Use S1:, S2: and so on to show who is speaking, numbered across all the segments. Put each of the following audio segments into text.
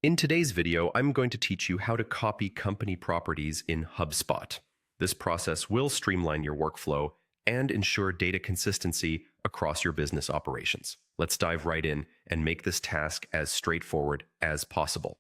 S1: In today's video, I'm going to teach you how to copy company properties in Hubspot. This process will streamline your workflow and ensure data consistency across your business operations. Let's dive right in and make this task as straightforward as possible.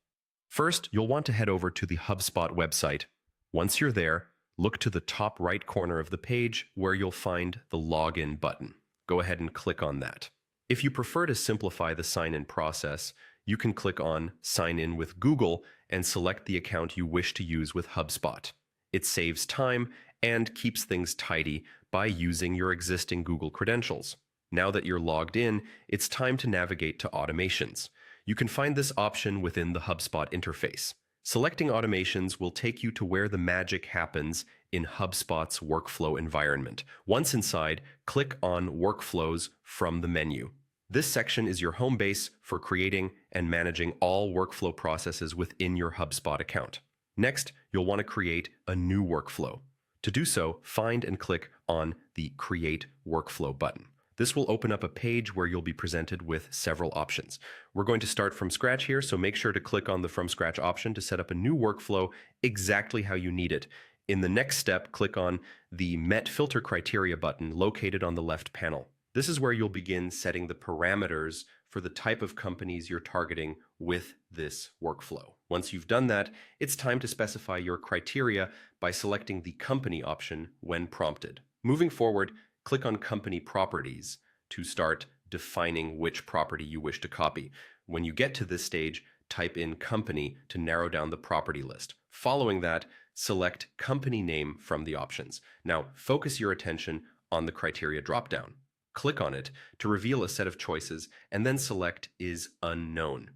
S1: First, you'll want to head over to the Hubspot website. Once you're there, look to the top right corner of the page where you'll find the Login button. Go ahead and click on that. If you prefer to simplify the sign-in process, you can click on Sign in with Google and select the account you wish to use with Hubspot. It saves time and keeps things tidy by using your existing Google credentials. Now that you're logged in, it's time to navigate to Automations. You can find this option within the Hubspot interface. Selecting Automations will take you to where the magic happens in HubSpot's workflow environment. Once inside, click on Workflows from the menu. This section is your home base for creating and managing all workflow processes within your HubSpot account. Next, you'll want to create a new workflow. To do so, find and click on the Create Workflow button. This will open up a page where you'll be presented with several options. We're going to start from scratch here, so make sure to click on the From Scratch option to set up a new workflow exactly how you need it. In the next step, click on the Met Filter Criteria button located on the left panel. This is where you'll begin setting the parameters for the type of companies you're targeting with this workflow. Once you've done that, it's time to specify your criteria by selecting the Company option when prompted. Moving forward, click on Company Properties to start defining which property you wish to copy. When you get to this stage, type in Company to narrow down the property list. Following that, select Company Name from the options. Now, focus your attention on the criteria dropdown. Click on it to reveal a set of choices and then select Is Unknown.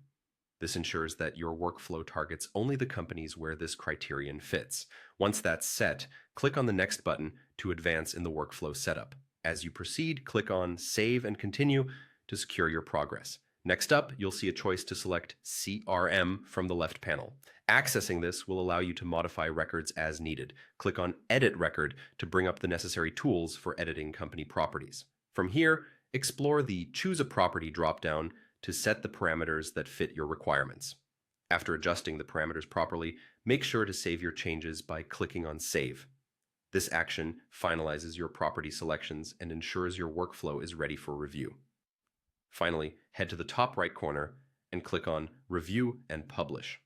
S1: This ensures that your workflow targets only the companies where this criterion fits. Once that's set, click on the Next button to advance in the workflow setup. As you proceed, click on Save and Continue to secure your progress. Next up, you'll see a choice to select CRM from the left panel. Accessing this will allow you to modify records as needed. Click on Edit Record to bring up the necessary tools for editing company properties. From here, explore the Choose a Property dropdown to set the parameters that fit your requirements. After adjusting the parameters properly, make sure to save your changes by clicking on Save. This action finalizes your property selections and ensures your workflow is ready for review. Finally, head to the top right corner and click on Review and Publish.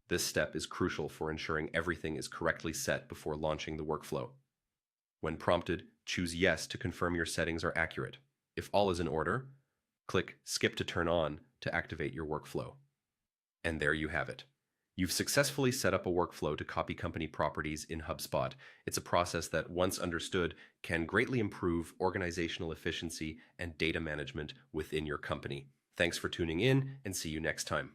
S1: This step is crucial for ensuring everything is correctly set before launching the workflow. When prompted, choose Yes to confirm your settings are accurate. If all is in order, click Skip to turn on to activate your workflow. And there you have it. You've successfully set up a workflow to copy company properties in HubSpot. It's a process that, once understood, can greatly improve organizational efficiency and data management within your company. Thanks for tuning in, and see you next time.